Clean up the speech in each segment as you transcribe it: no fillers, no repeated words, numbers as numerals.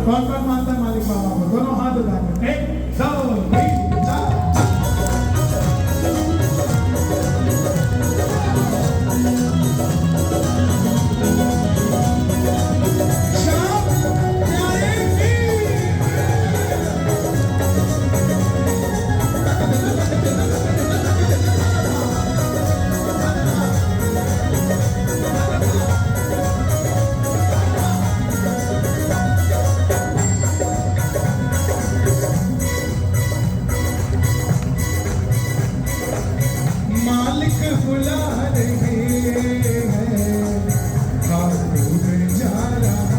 कौन कौन मानता है मालिक बाबा को? दोनों हाथ उठा के 1 2 3 4। मालिक बुला रहे हैं, खाटू में जा रहा।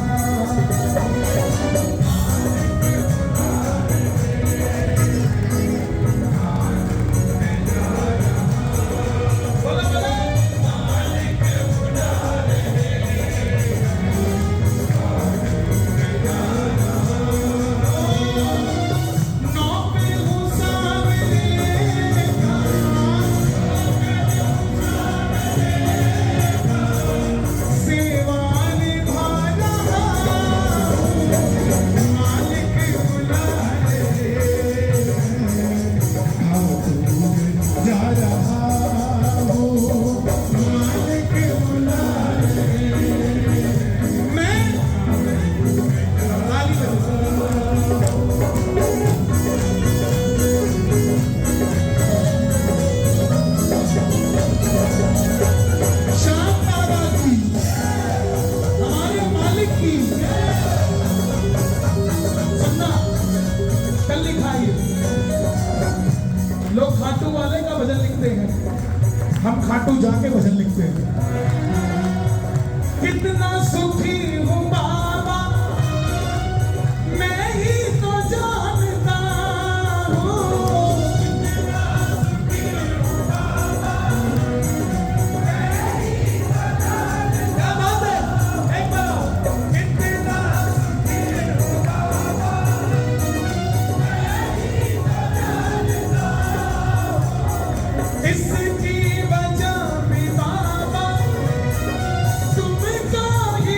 बोला बोला मालिक बुला रहे हैं, खाटू में जा रहा। नौकर हूँ सामने लोग खाटू वाले का भजन लिखते हैं, हम खाटू जाके भजन लिखते हैं। कितना सुखी हूँ बाबा मैं ही तो जानता हूँ, कितना सुखी हूँ बाबा मैं ही तो जानता। क्या बात है, एक बार कितना सुखी हूँ बाबा मैं ही तो जानता। इसकी वजह भी बाबा तुमको ही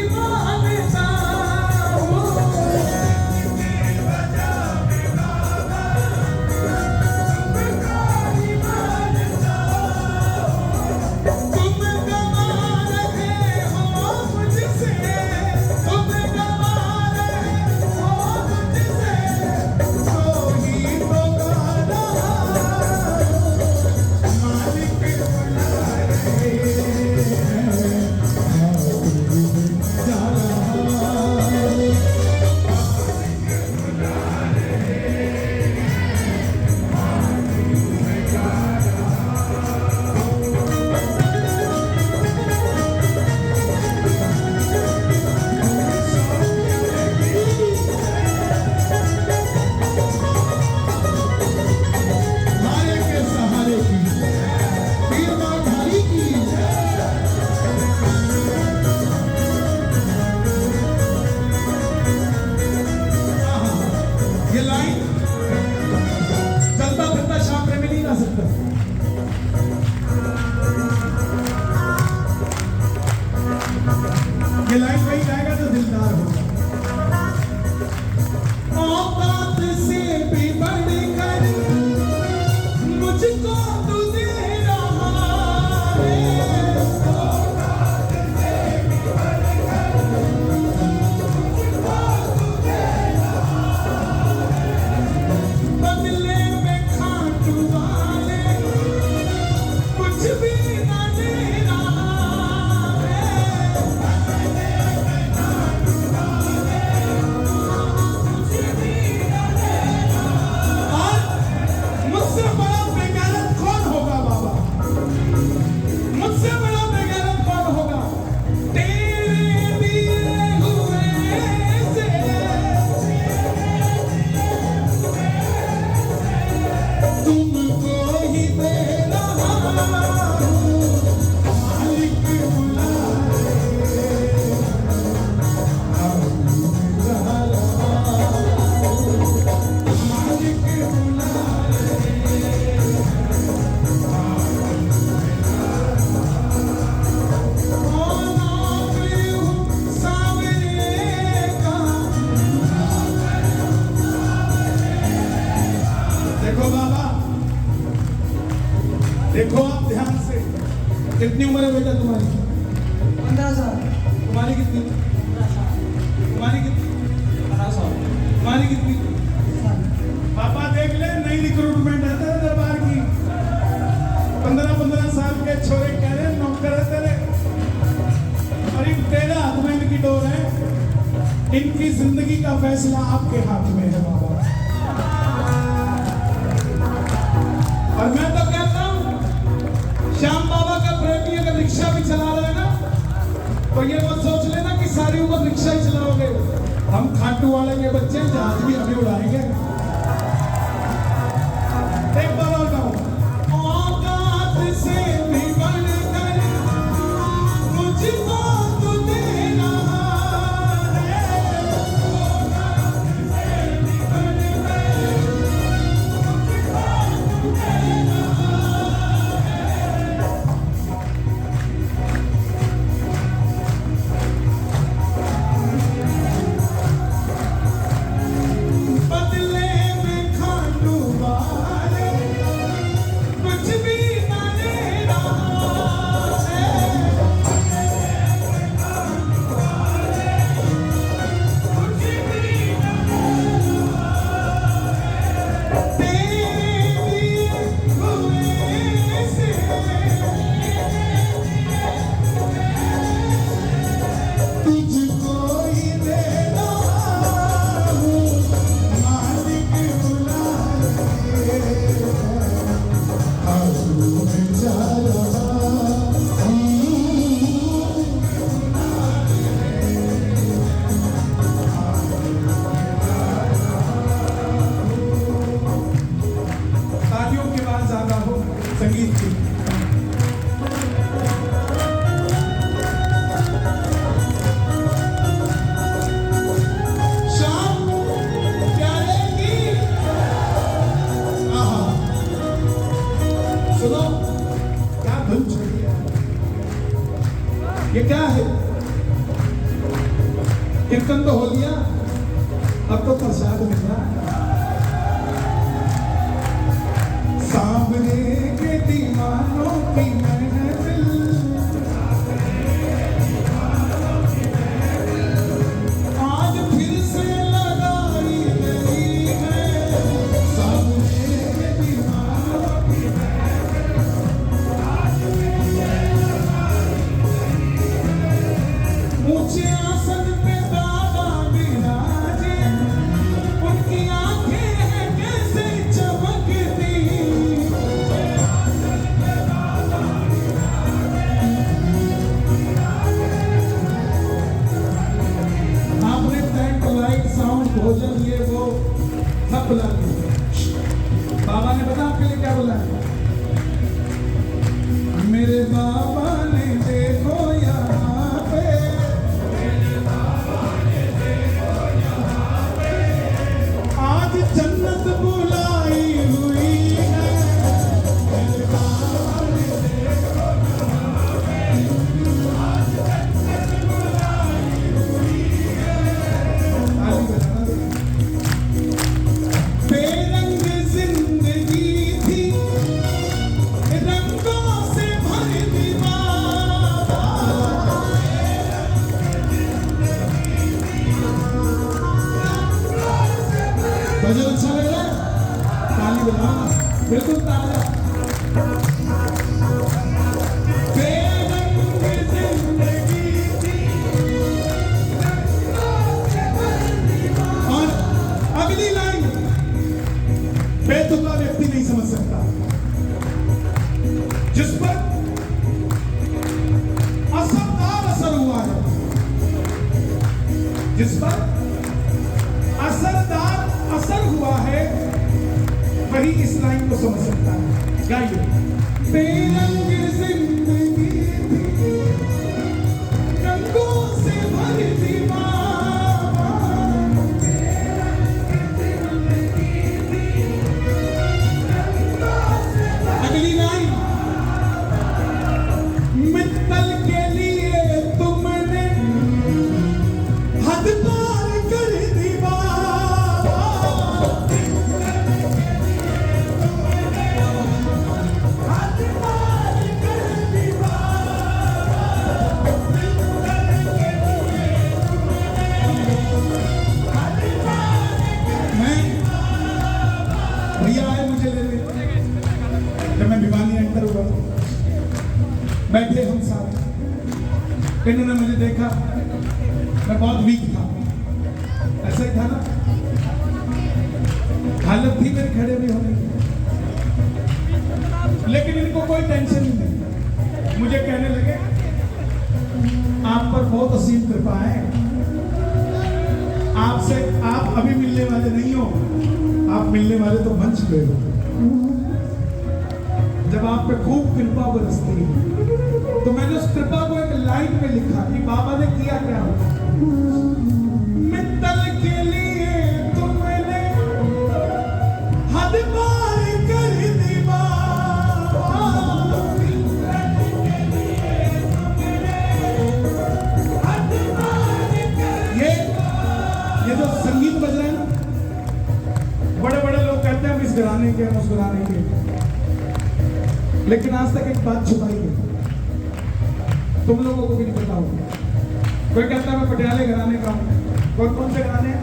बेटा तुम्हारी? 15 साल। तुम्हारी कितनी? 15 साल। तुम्हारी कितनी? 15 साल। तुम्हारी कितनी? साल। पापा देख ले, नई रिक्रूटमेंट है तेरे दरबार की। 15-15 साल के छोरे कह रहे हैं नौकर है तेरे, और इन तेरे हाथ में इनकी डोर है। इनकी जिंदगी का फैसला आपके हाथ में है बाबा। और मैं तो कहता हूं, श्याम बाबा का प्रेमी अगर रिक्शा भी चला रहे हैं ना, तो ये मत सोच लेना कि सारी उम्र रिक्शा ही चलाओगे। हम खाटू वाले के बच्चे जहाज भी अभी उड़ाएंगे। एक बार और गाओ। औकात से भी बढ़कर मुझको तू देना है। औकात से भी बढ़कर मुझको तू देना बदले में खाटू वाले कुछ भी ना लेना है। कुछ भी ना लेना है। तेरे दिए हुए से तुझको ही देना हूँ। मालिक बुला ले, आंसू में जा रहा हूँ। तालियों की आवाज ज्यादा हो संगीत की। शाम प्यारे की आहा, सुनो क्या धुन छुड़ी है। ये क्या है? कीर्तन तो हो लिया, अब तो प्रसाद मिल रहा है। सामने के दीवानों की महफिल, आज फिर से लगाई गई है। सामने के दीवानों की महफिल, आज फिर से लगाई गई है। ऊंचे आसन पे बाबा विराजे, उनकी आंखें हैं कैसे चमकती। आपने टेंट लाइट साउंड भोजन ये वो सब बुला दिया। बाबा ने पता आपके लिए क्या बोला है? मेरे बाबा ने देखो यहाँ पे, आज जन्नत बुलाई हुई है। मेरे बाबा ने देखो यहाँ पे, आज जन्नत बुलाई हुई है। ताली बजाना दो। बेरंग जिंदगी थी, रंगों से भर दी बाबा। भजन अच्छा लग रहा है? ताली बजाना, बिल्कुल ताजा। बेरंग जिंदगी थी, और अगली लाइन बेतुका व्यक्ति नहीं समझ सकता, जिस पर असरदार असर हुआ है, जिस पर असरदार असर हुआ है, वही इस लाइन को समझ सकता है। गाइए। बेरंग जिंदगी थी, रंगों से भरी थी बाबा। अगली लाइन, मित्तल के लिए तुमने हद पार कर दी बाबा। हद पार कर इन्होंने मुझे देखा, मैं बहुत वीक था, ऐसा ही था ना, हालत थी मेरे खड़े भी होने की, लेकिन इनको कोई टेंशन नहीं। मुझे कहने लगे आप पर बहुत असीम कृपा है, आपसे आप अभी मिलने वाले नहीं हो, आप मिलने वाले तो बन चुके हो। जब आप पे खूब कृपा बरसती है तो मैंने उस कृपा को एक लाइन में लिखा कि बाबा ने किया क्या। मित्तल के लिए तुमने हद पार कर दी बाबा, ये जो संगीत बज रहा है ना, बड़े बड़े लोग कहते हैं हम इस घराने के, हम उस घराने के, लेकिन आज तक एक बात छुपाई है, तुम लोगों को भी नहीं पता होगा। कोई कहता है मैं पटियाले घराने का हूं, कौन कौन से घराने हैं?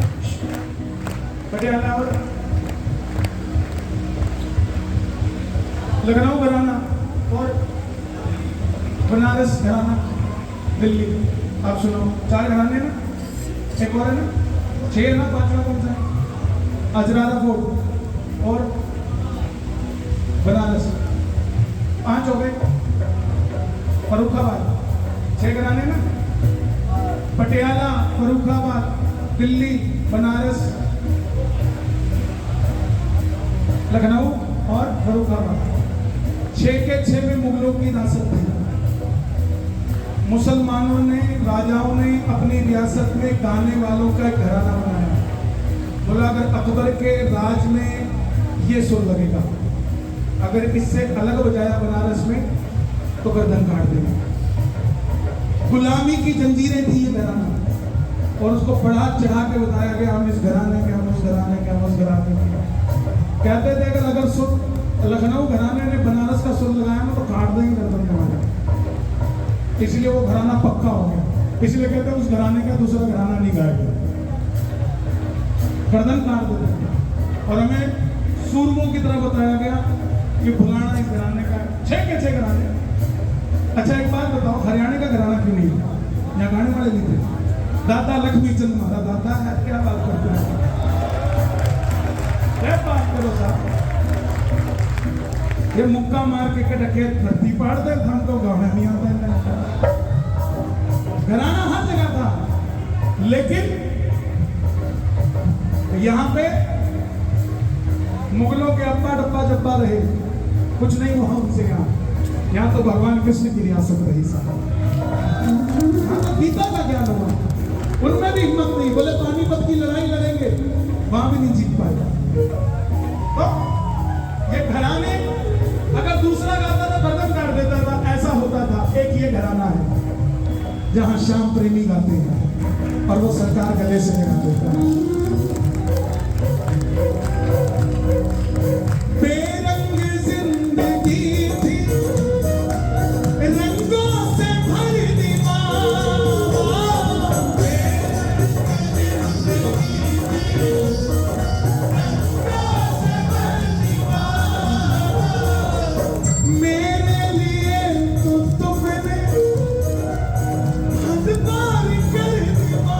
पटियाला और लखनऊ घराना और बनारस घराना, दिल्ली। आप सुनो, 4 घराने ना, एक और है ना, 6 ना, 5वां कौन सा है? अजरारा फोर्ट और बनारस, 5 हो गए। फरुखाबाद 6 घराने ना, पटियाला, फरुखाबाद, दिल्ली, बनारस, लखनऊ और फरुखाबाद, 6 के 6 में मुगलों की रियासत थी। मुसलमानों ने, राजाओं ने अपनी रियासत में गाने वालों का एक घराना बनाया। बोला अगर अकबर के राज में ये सुर लगेगा, अगर इससे अलग बजाया बनारस में तो गर्दन काट देंगे। गुलामी की जंजीरें थी ये घराना, और उसको बढ़ा चढ़ा के बताया गया हम इस घराने के, हम उस घराने के, हम उस घराने के। कहते थे कि अगर सुर लखनऊ घराने ने बनारस का सुर लगाया ना तो काट देंगे गर्दन तुम्हारा, इसलिए वो घराना पक्का हो गया। इसलिए कहते हैं उस घराने का दूसरा घराना नहीं गाएगा, गर्दन काट देते। और हमें सूरमों की तरह बताया गया कि फलाना इस घराने का, 6 के 6 घराने। अच्छा एक बात बताओ, हरियाणा का घराना क्यों नहीं? यहाँ गाने वाले नहीं थे। दादा लक्ष्मी चंद हमारा दादा है, क्या बात करते हैं, क्या बात करो साहब। ये मुक्का मार के डके धरती पाड़ दे, हमको गाना नहीं आता है। घराना हर जगह था, लेकिन यहाँ पे मुगलों के अब्बा डब्बा जब्बा रहे, कुछ नहीं हुआ उनसे। यहाँ तो भगवान कृष्ण की रियासत रही साहब। यहाँ तो गीता का ज्ञान हुआ, उनमें भी हिम्मत नहीं, बोले पानीपत की लड़ाई लड़ेंगे, वहां भी नहीं जीत पाए। तो ये घराने अगर दूसरा गाता था गर्दन काट देता था, ऐसा होता था। एक ये घराना है जहां श्याम प्रेमी गाते हैं और वो सरकार गले से लगा देता है। बेरंग जिंदगी थी, रंगों से भर मेरे लिए तो तुमने हद पार कर दिया।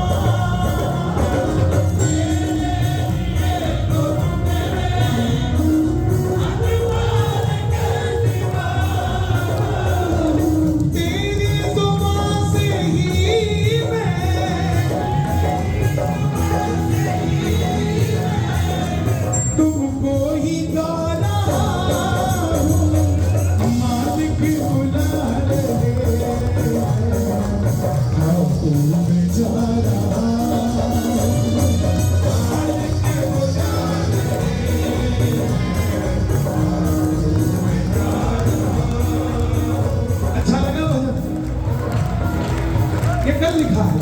लिखा है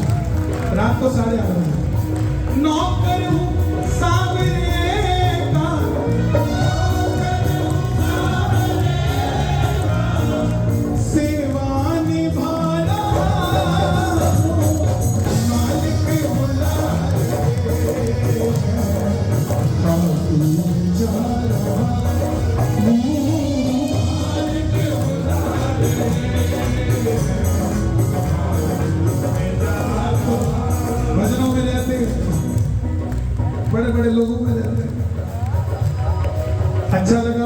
रात को 8:30 बजे। नौकर हूं सावरे का, सेवा निभाना, मालिक बुला जा रहा, मालिक बुला बड़े बड़े लोगों का जाते हैं। अच्छा लगा